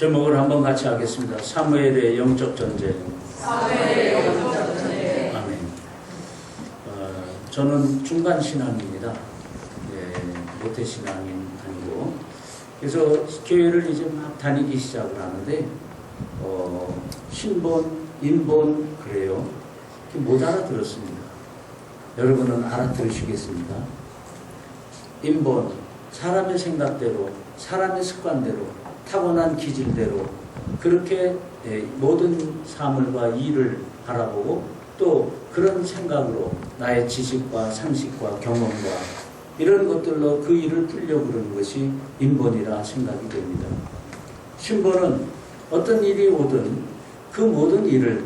제목을 한번 같이 하겠습니다. 사무엘의 영적 전쟁. 사무엘의 영적 전쟁. 아멘. 저는 중간 신앙입니다. 모태 신앙인 아니고. 그래서 교회를 이제 막 다니기 시작을 하는데, 신본, 인본, 그래요. 못 알아들었습니다. 여러분은 알아들으시겠습니까? 인본, 사람의 생각대로, 사람의 습관대로, 타고난 기질대로 그렇게 모든 사물과 일을 바라보고 또 그런 생각으로 나의 지식과 상식과 경험과 이런 것들로 그 일을 풀려고 그러는 것이 인본이라 생각이 됩니다. 신본은 어떤 일이 오든 그 모든 일을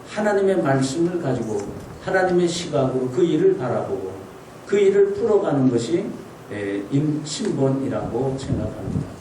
하나님의 말씀을 가지고 하나님의 시각으로 그 일을 바라보고 그 일을 풀어가는 것이 신본이라고 생각합니다.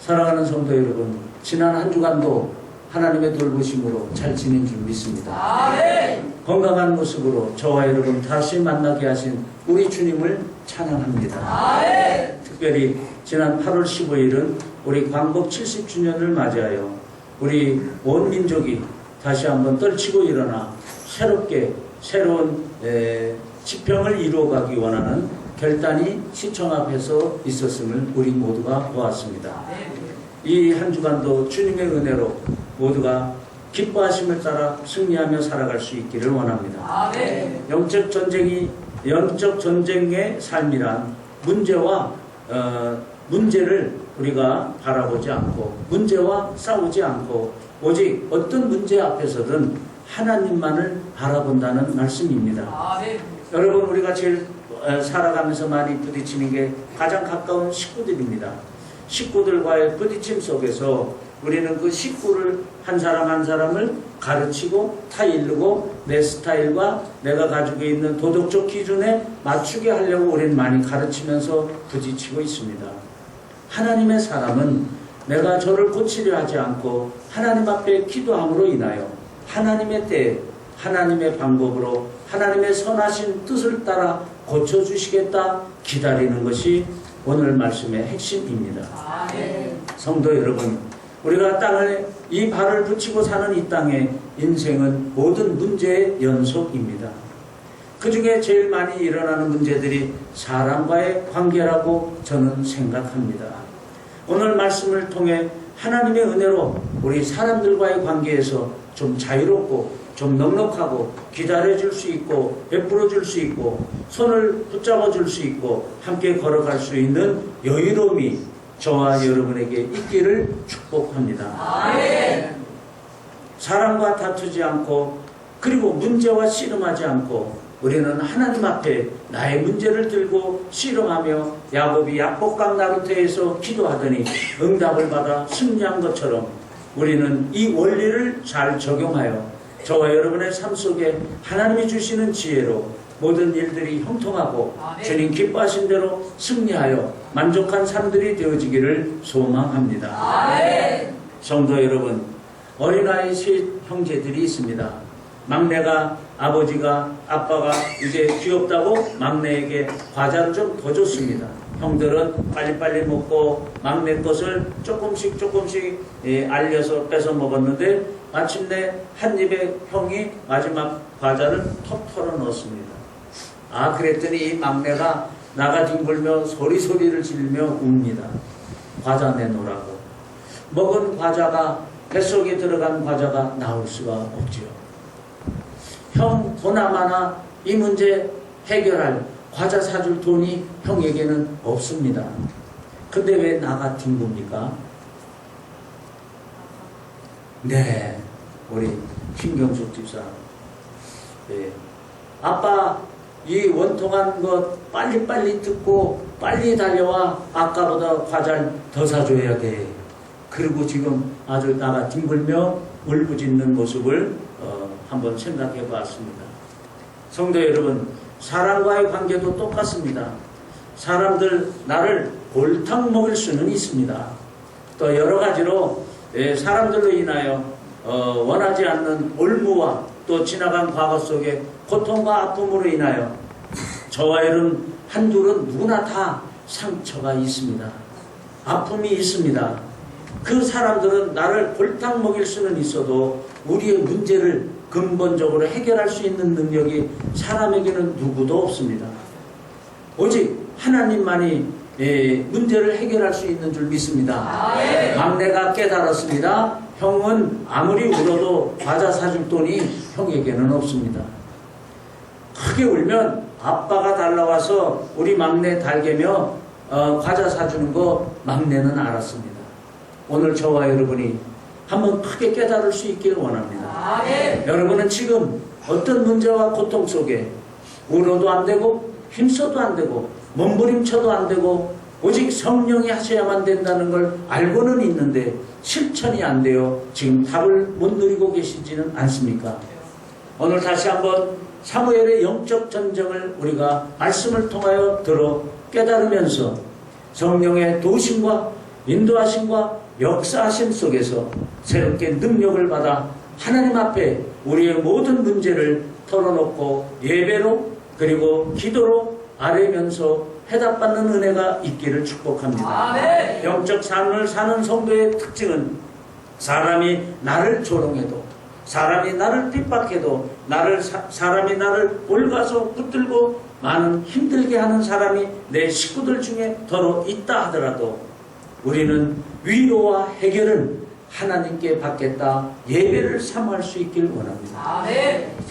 사랑하는 성도 여러분, 지난 한 주간도 하나님의 돌보심으로 잘 지낸 줄 믿습니다. 아멘. 건강한 모습으로 저와 여러분 다시 만나게 하신 우리 주님을 찬양합니다. 아멘. 특별히 지난 8월 15일은 우리 광복 70주년을 맞이하여 우리 온 민족이 다시 한번 떨치고 일어나 새롭게 새로운 지평을 이루어가기 원하는 결단이 시청 앞에서 있었음을 우리 모두가 보았습니다. 이 한 주간도 주님의 은혜로 모두가 기뻐하심을 따라 승리하며 살아갈 수 있기를 원합니다. 아멘. 영적 전쟁의 삶이란 문제를 우리가 바라보지 않고 문제와 싸우지 않고 오직 어떤 문제 앞에서든 하나님만을 바라본다는 말씀입니다. 아멘. 여러분, 우리가 제일 살아가면서 많이 부딪히는 게 가장 가까운 식구들입니다. 식구들과의 부딪힘 속에서 우리는 그 식구를 한 사람 한 사람을 가르치고 타일르고 내 스타일과 내가 가지고 있는 도덕적 기준에 맞추게 하려고 우리는 많이 가르치면서 부딪히고 있습니다. 하나님의 사람은 내가 저를 고치려 하지 않고 하나님 앞에 기도함으로 인하여 하나님의 때에 하나님의 방법으로 하나님의 선하신 뜻을 따라 고쳐주시겠다 기다리는 것이 오늘 말씀의 핵심입니다. 아멘. 성도 여러분, 우리가 땅을 이 발을 붙이고 사는 이 땅의 인생은 모든 문제의 연속입니다. 그 중에 제일 많이 일어나는 문제들이 사람과의 관계라고 저는 생각합니다. 오늘 말씀을 통해 하나님의 은혜로 우리 사람들과의 관계에서 좀 자유롭고 좀 넉넉하고 기다려줄 수 있고 베풀어줄 수 있고 손을 붙잡아줄 수 있고 함께 걸어갈 수 있는 여유로움이 저와 여러분에게 있기를 축복합니다. 아멘. 사람과 다투지 않고 그리고 문제와 씨름하지 않고 우리는 하나님 앞에 나의 문제를 들고 씨름하며 야곱이 약복강 나루터에서 기도하더니 응답을 받아 승리한 것처럼 우리는 이 원리를 잘 적용하여 저와 여러분의 삶 속에 하나님이 주시는 지혜로 모든 일들이 형통하고 주님 기뻐하신 대로 승리하여 만족한 삶들이 되어지기를 소망합니다. 아멘. 성도 여러분, 어린아이 셋 형제들이 있습니다. 막내가 아빠가 이제 귀엽다고 막내에게 과자를 좀 더 줬습니다. 형들은 빨리빨리 먹고 막내 것을 조금씩 알려서 뺏어 먹었는데 마침내 한 입에 형이 마지막 과자를 턱 털어 넣었습니다. 그랬더니 이 막내가 나가 뒹굴며 소리를 지르며 웁니다. 과자 내놓으라고. 먹은 과자가 뱃속에 들어간 과자가 나올 수가 없지요. 형 보나마나 이 문제 해결할 과자 사줄 돈이 형에게는 없습니다. 근데 왜 나가 뒹굽니까? 네, 우리 신경숙 집사. 네. 아빠, 이 원통한 것 빨리빨리 듣고 빨리 달려와. 아까보다 과자를 더 사줘야 돼. 그리고 지금 아주 나가 뒹굴며 울부짖는 모습을 한번 생각해 봤습니다. 성도 여러분, 사람과의 관계도 똑같습니다. 사람들 나를 골탕 먹일 수는 있습니다. 또 여러 가지로 사람들로 인하여 원하지 않는 올무와 또 지나간 과거 속에 고통과 아픔으로 인하여 저와 여러분 한둘은 누구나 다 상처가 있습니다. 아픔이 있습니다. 그 사람들은 나를 골탕 먹일 수는 있어도 우리의 문제를 근본적으로 해결할 수 있는 능력이 사람에게는 누구도 없습니다. 오직 하나님만이 문제를 해결할 수 있는 줄 믿습니다. 막내가 깨달았습니다. 형은 아무리 울어도 과자 사줄 돈이 형에게는 없습니다. 크게 울면 아빠가 달라와서 우리 막내 달개며 과자 사주는 거 막내는 알았습니다. 오늘 저와 여러분이 한번 크게 깨달을 수 있기를 원합니다. 여러분은 지금 어떤 문제와 고통 속에 울어도 안 되고 힘써도 안 되고 몸부림쳐도 안 되고 오직 성령이 하셔야만 된다는 걸 알고는 있는데 실천이 안 돼요. 지금 답을 못 누리고 계시지는 않습니까? 오늘 다시 한번 사무엘의 영적 전쟁을 우리가 말씀을 통하여 들어 깨달으면서 성령의 도우심과 인도하심과 역사하심 속에서 새롭게 능력을 받아 하나님 앞에 우리의 모든 문제를 털어놓고 예배로 그리고 기도로 아뢰면서 해답받는 은혜가 있기를 축복합니다. 영적 삶을 사는 성도의 특징은 사람이 나를 조롱해도 사람이 나를 핍박해도 사람이 나를 올가서 붙들고 많은 힘들게 하는 사람이 내 식구들 중에 더러 있다 하더라도 우리는 위로와 해결은 하나님께 받겠다 예배를 삼할 수 있기를 원합니다.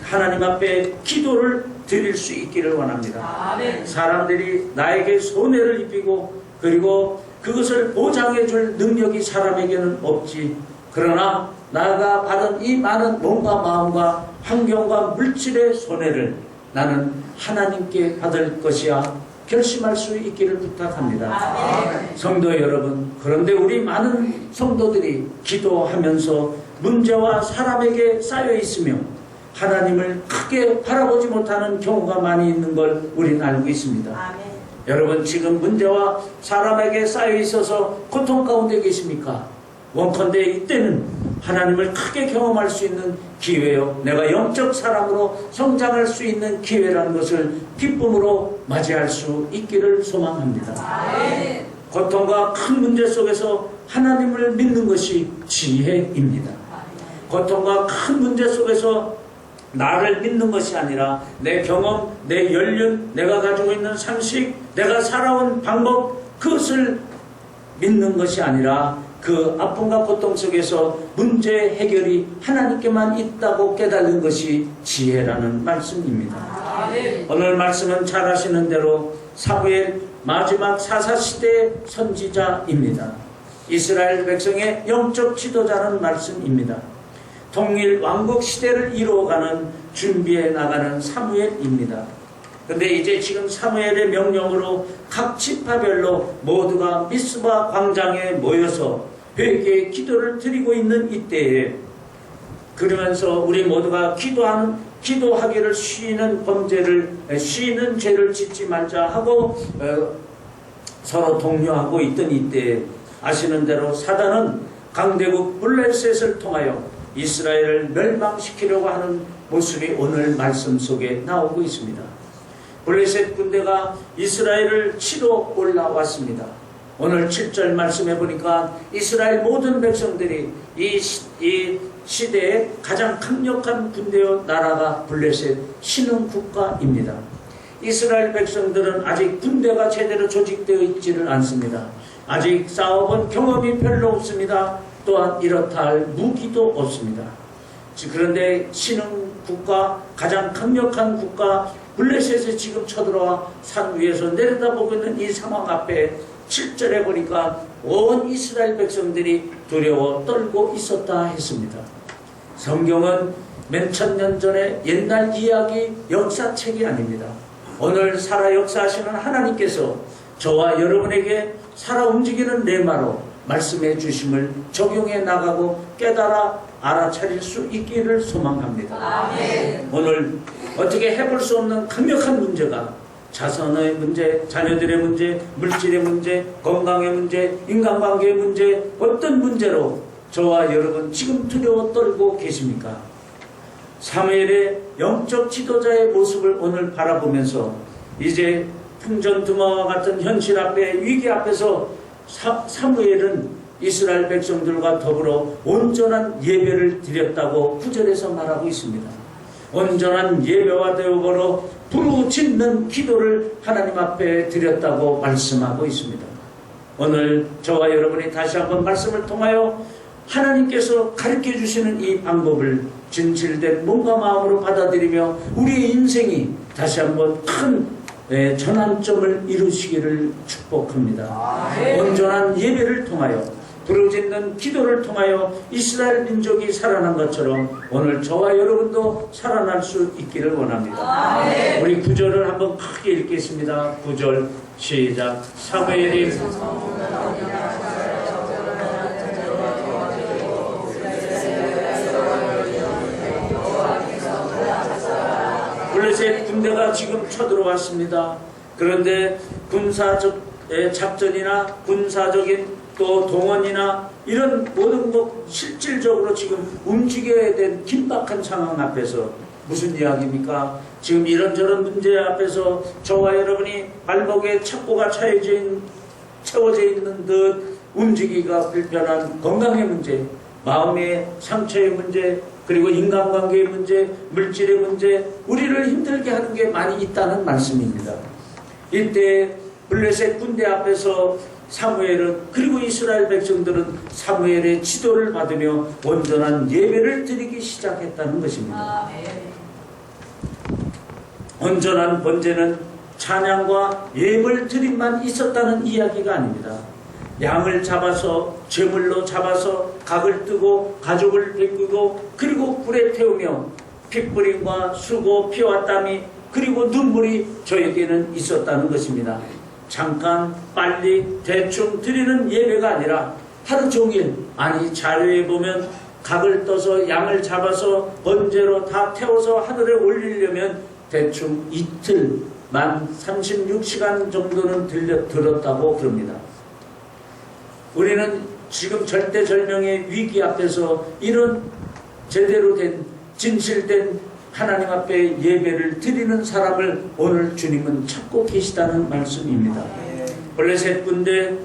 하나님 앞에 기도를 드릴 수 있기를 원합니다. 사람들이 나에게 손해를 입히고 그리고 그것을 보장해 줄 능력이 사람에게는 없지. 그러나 나가 받은 이 많은 몸과 마음과 환경과 물질의 손해를 나는 하나님께 받을 것이야 결심할 수 있기를 부탁합니다. 성도 여러분, 그런데 우리 많은 성도들이 기도하면서 문제와 사람에게 쌓여 있으며 하나님을 크게 바라보지 못하는 경우가 많이 있는 걸 우리는 알고 있습니다. 여러분 지금 문제와 사람에게 쌓여 있어서 고통 가운데 계십니까? 원컨대 이때는 하나님을 크게 경험할 수 있는 기회요. 내가 영적 사람으로 성장할 수 있는 기회라는 것을 기쁨으로 맞이할 수 있기를 소망합니다. 고통과 큰 문제 속에서 하나님을 믿는 것이 지혜입니다. 고통과 큰 문제 속에서 나를 믿는 것이 아니라 내 경험, 내 연륜, 내가 가지고 있는 상식, 내가 살아온 방법 그것을 믿는 것이 아니라 그 아픔과 고통 속에서 문제 해결이 하나님께만 있다고 깨달은 것이 지혜라는 말씀입니다. 오늘 말씀은 잘 아시는 대로 사무엘 마지막 사사시대의 선지자입니다. 이스라엘 백성의 영적 지도자는 말씀입니다. 통일 왕국 시대를 이루어가는 준비해 나가는 사무엘입니다. 근데 이제 지금 사무엘의 명령으로 각 지파별로 모두가 미스바 광장에 모여서 회개의 기도를 드리고 있는 이때에 그러면서 우리 모두가 기도하기를 쉬는 죄를 짓지 말자 하고 서로 독려하고 있던 이때에 아시는 대로 사단은 강대국 블레셋을 통하여 이스라엘을 멸망시키려고 하는 모습이 오늘 말씀 속에 나오고 있습니다. 블레셋 군대가 이스라엘을 치러 올라왔습니다. 오늘 7절 말씀해 보니까 이스라엘 모든 백성들이 이 시대의 가장 강력한 군대요 나라가 블레셋 신흥 국가입니다. 이스라엘 백성들은 아직 군대가 제대로 조직되어 있지를 않습니다. 아직 싸워본 경험이 별로 없습니다. 또한 이렇다 할 무기도 없습니다. 그런데 신흥 국가, 가장 강력한 국가 블레셋에 지금 쳐들어와 산 위에서 내려다보고 있는 이 상황 앞에 7절에 보니까 온 이스라엘 백성들이 두려워 떨고 있었다 했습니다. 성경은 몇 천년 전의 옛날 이야기 역사책이 아닙니다. 오늘 살아 역사하시는 하나님께서 저와 여러분에게 살아 움직이는 레마로 말씀해 주심을 적용해 나가고 깨달아 알아차릴 수 있기를 소망합니다. 아멘. 오늘 어떻게 해볼 수 없는 강력한 문제가 자손의 문제, 자녀들의 문제, 물질의 문제, 건강의 문제, 인간관계의 문제, 어떤 문제로 저와 여러분 지금 두려워 떨고 계십니까? 사무엘의 영적 지도자의 모습을 오늘 바라보면서 이제 풍전등화와 같은 현실 앞에 위기 앞에서 사무엘은 이스라엘 백성들과 더불어 온전한 예배를 드렸다고 9절에서 말하고 있습니다. 온전한 예배와 더불어 부르짖는 기도를 하나님 앞에 드렸다고 말씀하고 있습니다. 오늘 저와 여러분이 다시 한번 말씀을 통하여 하나님께서 가르쳐 주시는 이 방법을 진실된 몸과 마음으로 받아들이며 우리의 인생이 다시 한번 큰 전환점을 이루시기를 축복합니다. 온전한 예배를 통하여 부르짖는 기도를 통하여 이스라엘 민족이 살아난 것처럼 오늘 저와 여러분도 살아날 수 있기를 원합니다. 우리 9절을 한번 크게 읽겠습니다. 9절 시작. 사무엘이 블레셋 군대가 지금 쳐들어왔습니다. 그런데 군사적 작전이나 군사적인 또 동원이나 이런 모든 것 실질적으로 지금 움직여야 된 긴박한 상황 앞에서 무슨 이야기입니까? 지금 이런저런 문제 앞에서 저와 여러분이 발목에 착고가 채워져 있는 듯 움직이기가 불편한 건강의 문제, 마음의 상처의 문제, 그리고 인간관계의 문제, 물질의 문제, 우리를 힘들게 하는 게 많이 있다는 말씀입니다. 이때 블레셋 군대 앞에서 사무엘은, 그리고 이스라엘 백성들은 사무엘의 지도를 받으며 온전한 예배를 드리기 시작했다는 것입니다. 온전한 번제는 찬양과 예물 드림만 있었다는 이야기가 아닙니다. 양을 잡아서 제물로 잡아서 각을 뜨고 가족을 베끼고 그리고 불에 태우며 핏부림과 수고 피와 땀이 그리고 눈물이 저에게는 있었다는 것입니다. 잠깐 빨리 대충 드리는 예배가 아니라 하루 종일, 아니 자료에 보면 각을 떠서 양을 잡아서 번제로 다 태워서 하늘에 올리려면 대충 이틀만 36시간 정도는 들었다고 그럽니다. 우리는 지금 절대절명의 위기 앞에서 이런 제대로 된 진실된 하나님 앞에 예배를 드리는 사람을 오늘 주님은 찾고 계시다는 말씀입니다. 블레셋 군대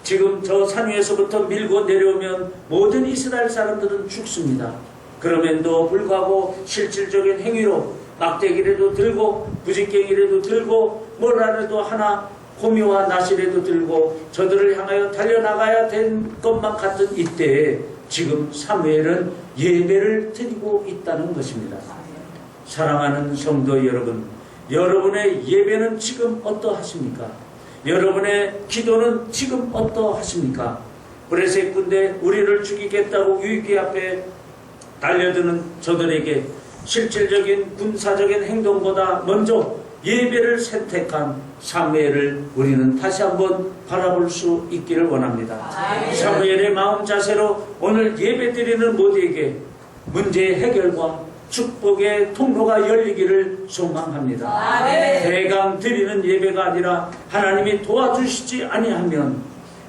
지금 저 산 위에서부터 밀고 내려오면 모든 이스라엘 사람들은 죽습니다. 그럼에도 불구하고 실질적인 행위로 막대기라도 들고 부직갱이라도 들고 뭐라도 하나 호미와 나실에도 들고 저들을 향하여 달려나가야 된 것만 같은 이때에 지금 사무엘은 예배를 드리고 있다는 것입니다. 사랑하는 성도 여러분, 여러분의 예배는 지금 어떠하십니까? 여러분의 기도는 지금 어떠하십니까? 블레셋 군대 우리를 죽이겠다고 위기 앞에 달려드는 저들에게 실질적인 군사적인 행동보다 먼저 예배를 선택한 사무엘을 우리는 다시 한번 바라볼 수 있기를 원합니다. 사무엘의 마음 자세로 오늘 예배드리는 모두에게 문제의 해결과 축복의 통로가 열리기를 소망합니다. 대강 드리는 예배가 아니라 하나님이 도와주시지 아니하면,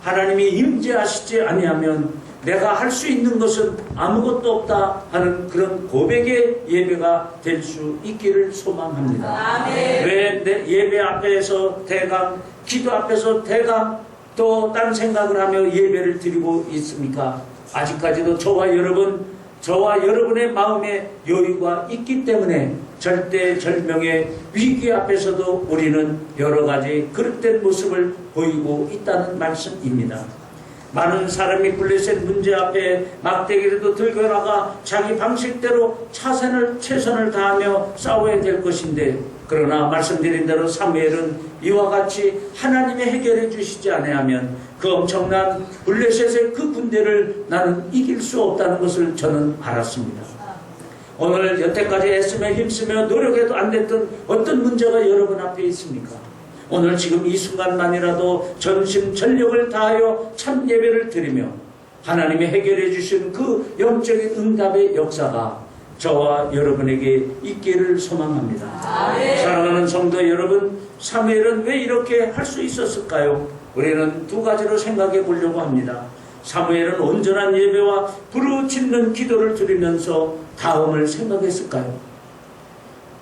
하나님이 임재하시지 아니하면 내가 할 수 있는 것은 아무것도 없다 하는 그런 고백의 예배가 될 수 있기를 소망합니다. 왜 내 예배 앞에서 대강, 기도 앞에서 대강 또 딴 생각을 하며 예배를 드리고 있습니까? 아직까지도 저와 여러분의 마음에 여유가 있기 때문에 절대절명의 위기 앞에서도 우리는 여러 가지 그릇된 모습을 보이고 있다는 말씀입니다. 많은 사람이 블레셋 문제 앞에 막대기라도 들고 나가 자기 방식대로 최선을 다하며 싸워야 될 것인데, 그러나 말씀드린 대로 사무엘은 이와 같이 하나님이 해결해 주시지 아니하면 그 엄청난 블레셋의 그 군대를 나는 이길 수 없다는 것을 저는 알았습니다. 오늘 여태까지 애쓰며 힘쓰며 노력해도 안 됐던 어떤 문제가 여러분 앞에 있습니까? 오늘 지금 이 순간만이라도 전심전력을 다하여 참 예배를 드리며 하나님이 해결해 주신 그 영적인 응답의 역사가 저와 여러분에게 있기를 소망합니다. 사랑하는 성도 여러분, 사무엘은 왜 이렇게 할 수 있었을까요? 우리는 두 가지로 생각해 보려고 합니다. 사무엘은 온전한 예배와 부르짖는 기도를 드리면서 다음을 생각했을까요?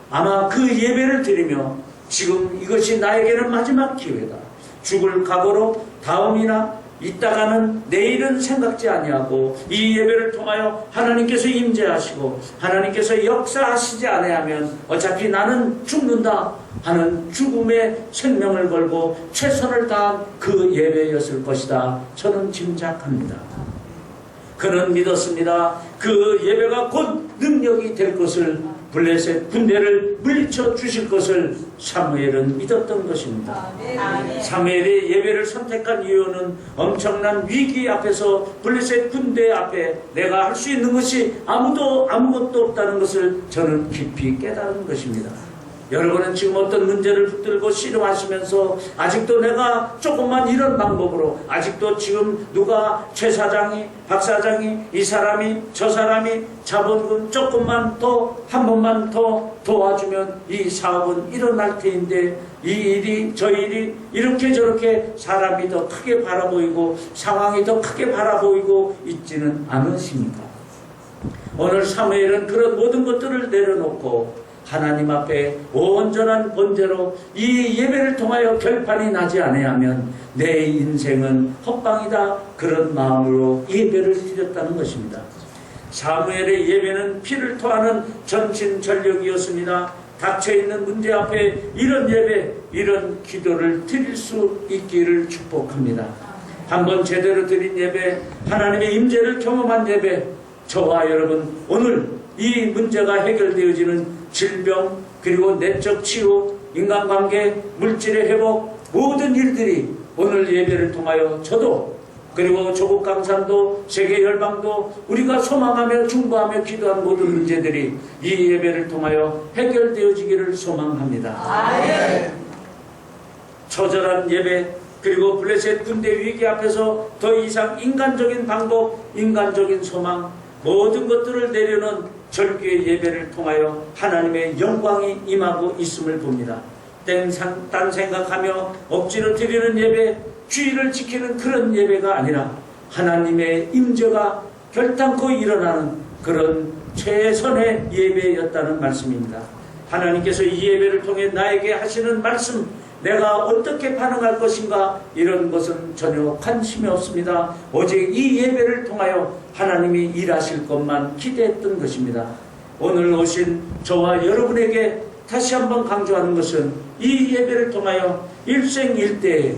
아마 그 예배를 드리며 지금 이것이 나에게는 마지막 기회다, 죽을 각오로 다음이나 있다가는 내일은 생각지 아니하고 이 예배를 통하여 하나님께서 임재하시고 하나님께서 역사하시지 아니하면 어차피 나는 죽는다 하는 죽음의 생명을 걸고 최선을 다한 그 예배였을 것이다. 저는 짐작합니다. 그는 믿었습니다. 그 예배가 곧 능력이 될 것을, 블레셋 군대를 물리쳐 주실 것을 사무엘은 믿었던 것입니다. 사무엘이 예배를 선택한 이유는 엄청난 위기 앞에서 블레셋 군대 앞에 내가 할 수 있는 것이 아무것도 없다는 것을 저는 깊이 깨달은 것입니다. 여러분은 지금 어떤 문제를 붙들고 씨름하시면서 아직도 내가 조금만 이런 방법으로, 아직도 지금 누가 최 사장이, 박 사장이, 이 사람이, 저 사람이 자본금 조금만 더, 한 번만 더 도와주면 이 사업은 일어날 테인데 이 일이 저 일이 이렇게 저렇게 사람이 더 크게 바라보이고 상황이 더 크게 바라보이고 있지는 않으십니까? 오늘 사무엘은 그런 모든 것들을 내려놓고 하나님 앞에 온전한 번제로 이 예배를 통하여 결판이 나지 아니하면 내 인생은 헛방이다, 그런 마음으로 예배를 드렸다는 것입니다. 사무엘의 예배는 피를 토하는 전심전력이었습니다. 닥쳐있는 문제 앞에 이런 예배, 이런 기도를 드릴 수 있기를 축복합니다. 한번 제대로 드린 예배, 하나님의 임재를 경험한 예배, 저와 여러분 오늘 이 문제가 해결되어지는 질병, 그리고 내적 치유, 인간관계, 물질의 회복, 모든 일들이 오늘 예배를 통하여 저도, 그리고 조국 강산도, 세계 열방도 우리가 소망하며 중보하며 기도한 모든 문제들이 이 예배를 통하여 해결되어지기를 소망합니다. 아멘. 처절한 예배, 그리고 블레셋 군대 위기 앞에서 더 이상 인간적인 방법, 인간적인 소망, 모든 것들을 내려놓은 절기의 예배를 통하여 하나님의 영광이 임하고 있음을 봅니다. 딴 생각하며 억지로 드리는 예배, 주의를 지키는 그런 예배가 아니라 하나님의 임재가 결단코 일어나는 그런 최선의 예배였다는 말씀입니다. 하나님께서 이 예배를 통해 나에게 하시는 말씀, 내가 어떻게 반응할 것인가, 이런 것은 전혀 관심이 없습니다. 오직 이 예배를 통하여 하나님이 일하실 것만 기대했던 것입니다. 오늘 오신 저와 여러분에게 다시 한번 강조하는 것은 이 예배를 통하여 일생일대에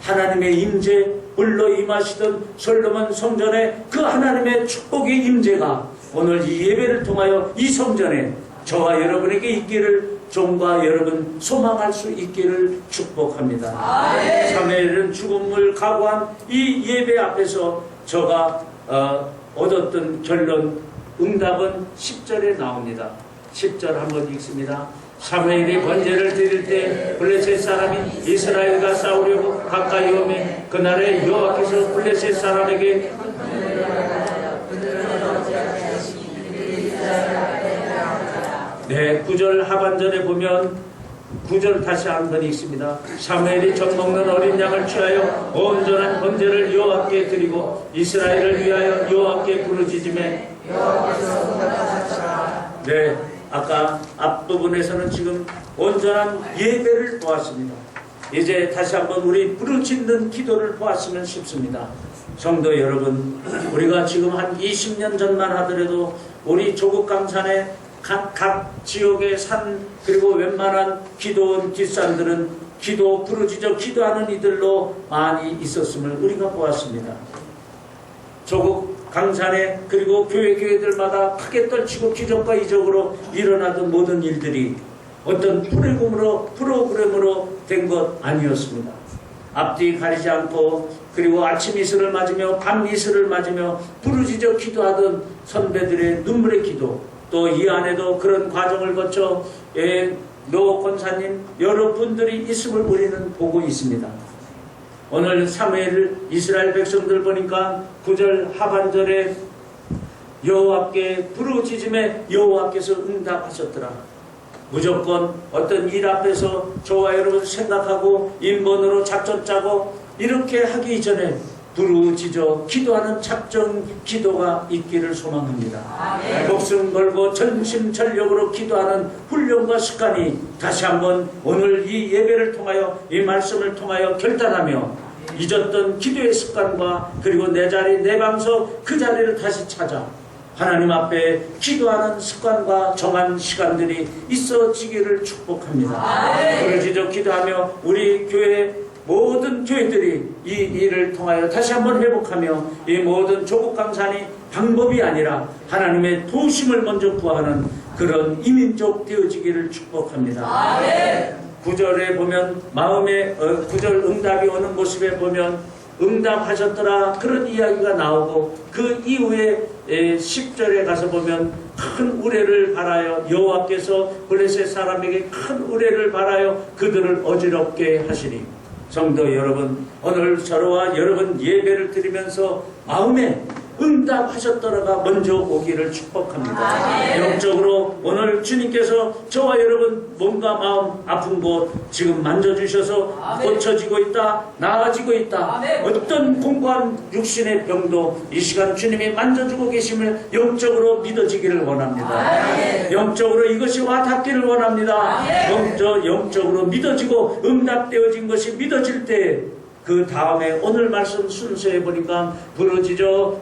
하나님의 임재, 불러 임하시던 솔로몬 성전에 그 하나님의 축복의 임재가 오늘 이 예배를 통하여 이 성전에 저와 여러분에게 있기를 종과 여러분 소망할 수 있기를 축복합니다. 사무엘은 죽음을 각오한 이 예배 앞에서 저가 얻었던 결론, 응답은 10절에 나옵니다. 10절 한번 읽습니다. 사무엘이 번제를 드릴 때 블레셋 사람이 이스라엘과 싸우려고 가까이 오매 그날에 여호와께서 블레셋 사람에게 네, 9절 하반절에 보면 9절 다시 한번 읽습니다. 사무엘이 젖 먹는 어린 양을 취하여 온전한 번제를 여호와께 드리고 이스라엘을 위하여 여호와께 부르짖으매 네, 아까 앞부분에서는 지금 온전한 예배를 보았습니다. 이제 다시 한번 우리 부르짖는 기도를 보았으면 싶습니다. 성도 여러분, 우리가 지금 한 20년 전만 하더라도 우리 조국 강산에 각 지역의 산, 그리고 웬만한 기도원 뒷산들은 기도 부르짖어 기도하는 이들로 많이 있었음을 우리가 보았습니다. 조국 강산에, 그리고 교회들마다 크게 떨치고 기적과 이적으로 일어나던 모든 일들이 어떤 프로그램으로 된 것 아니었습니다. 앞뒤 가리지 않고, 그리고 아침 이슬을 맞으며 밤 이슬을 맞으며 부르짖어 기도하던 선배들의 눈물의 기도, 또 이 안에도 그런 과정을 거쳐 노 권사님 여러분들이 있음을 우리는 보고 있습니다. 오늘 사무엘 이스라엘 백성들 보니까 9절 하반절에 여호와께 부르짖음에 여호와께서 응답하셨더라. 무조건 어떤 일 앞에서 저와 여러분 생각하고 인본으로 작전 짜고 이렇게 하기 전에 부르짖어 기도하는 작정 기도가 있기를 소망합니다. 아멘. 목숨 걸고 전심전력으로 기도하는 훈련과 습관이 다시 한번 오늘 이 예배를 통하여 이 말씀을 통하여 결단하며 잊었던 기도의 습관과 그리고 내 자리 내 방서 그 자리를 다시 찾아 하나님 앞에 기도하는 습관과 정한 시간들이 있어지기를 축복합니다. 부르짖어 기도하며 우리 교회 모든 교회들이 이 일을 통하여 다시 한번 회복하며 이 모든 조국 강산이 방법이 아니라 하나님의 도우심을 먼저 구하는 그런 이민족 되어지기를 축복합니다. 9절에 보면 마음의 9절 응답이 오는 모습에 보면 응답하셨더라 그런 이야기가 나오고 그 이후에 10절에 가서 보면 큰 우레를 바라여 여호와께서 블레셋 사람에게 큰 우레를 바라여 그들을 어지럽게 하시니 성도 여러분 오늘 저와 여러분 예배를 드리면서 마음에 응답하셨더라가 먼저 오기를 축복합니다. 영적으로 오늘 주님께서 저와 여러분 몸과 마음 아픈 곳 지금 만져주셔서 고쳐지고 있다, 나아지고 있다. 어떤 공고한 육신의 병도 이 시간 주님이 만져주고 계심을 영적으로 믿어지기를 원합니다. 영적으로 이것이 와닿기를 원합니다. 영적으로 믿어지고 응답되어진 것이 믿어질 때 그 다음에 오늘 말씀 순서에 보니까 부르짖어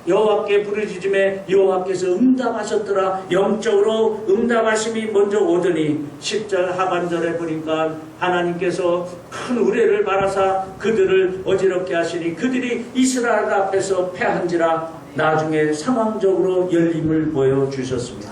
여호와께 부르짖음에 여호와께서 응답하셨더라. 영적으로 응답하심이 먼저 오더니 10절 하반절에 보니까 하나님께서 큰 우레를 바라사 그들을 어지럽게 하시니 그들이 이스라엘 앞에서 패한지라 나중에 상황적으로 열림을 보여주셨습니다.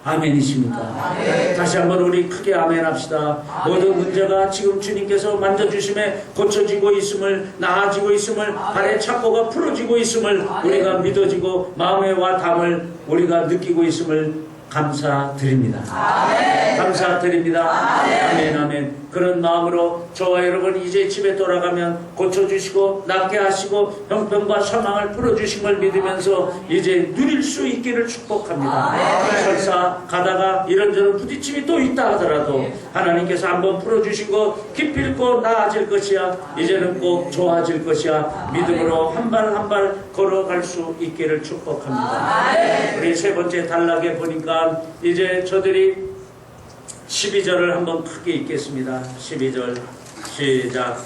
아멘이십니까? 아멘. 다시 한번 우리 크게 아멘 합시다. 모든 문제가 지금 주님께서 만져주심에 고쳐지고 있음을, 나아지고 있음을, 발의 착고가 풀어지고 있음을 우리가 믿어지고 마음의 와담을 우리가 느끼고 있음을 감사드립니다. 아멘. 감사드립니다. 아멘. 아멘. 그런 마음으로 저와 여러분 이제 집에 돌아가면 고쳐주시고 낫게 하시고 형편과 소망을 풀어주신 걸 믿으면서 이제 누릴 수 있기를 축복합니다. 설사 가다가 이런저런 부딪힘이 또 있다 하더라도 하나님께서 한번 풀어주신 거 기필코 나아질 것이야. 이제는 꼭 좋아질 것이야. 믿음으로 한 발 한 발 걸어갈 수 있기를 축복합니다. 우리 세 번째 단락에 보니까 이제 저들이 12절을 한번 크게 읽겠습니다. 12절 시작.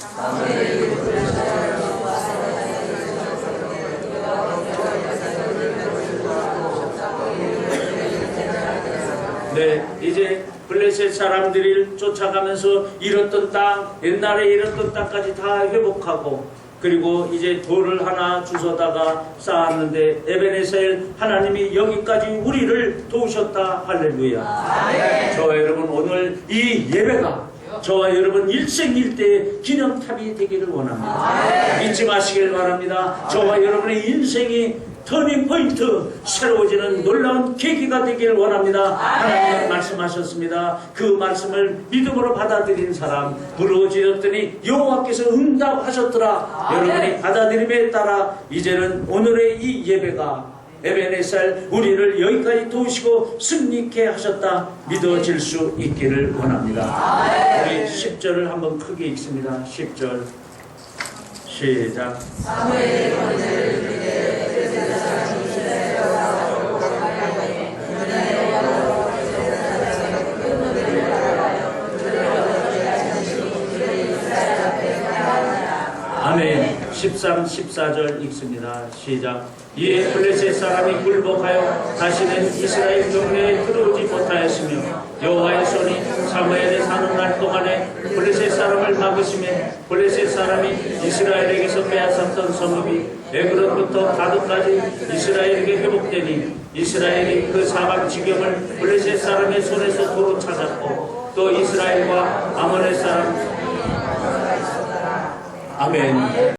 네, 이제 블레셋 사람들을 쫓아가면서 잃었던 땅, 옛날에 잃었던 땅까지 다 회복하고 그리고 이제 돌을 하나 주워다가 쌓았는데 에베네셀 하나님이 여기까지 우리를 도우셨다. 할렐루야. 저와 여러분 오늘 이 예배가 저와 여러분 일생일대의 기념탑이 되기를 원합니다. 잊지 마시길 바랍니다. 저와 여러분의 인생이 터닝포인트, 새로워지는 놀라운 계기가 되기를 원합니다. 하나님은 말씀하셨습니다. 그 말씀을 믿음으로 받아들인 사람 부르짖었더니 여호와께서 응답하셨더라. 여러분이 받아들임에 따라 이제는 오늘의 이 예배가 에베네셀 우리를 여기까지 도우시고 승리케 하셨다 믿어질 수 있기를 원합니다. 우리 10절을 한번 크게 읽습니다. 10절 시작. 아멘. 13, 14절 읽습니다. 시작. 이에 블레셋 사람이 굴복하여 다시는 이스라엘 경내에 들어오지 못하였으며 여호와의 손이 사무엘에 사는 날 동안에 블레셋 사람을 막으시며 블레셋 사람이 이스라엘에게서 빼앗았던 성읍이 에그론부터 가드까지 이스라엘에게 회복되니 이스라엘이 그 사방 지경을 블레셋 사람의 손에서 도로 찾았고 또 이스라엘과 아몬의 사람 아멘.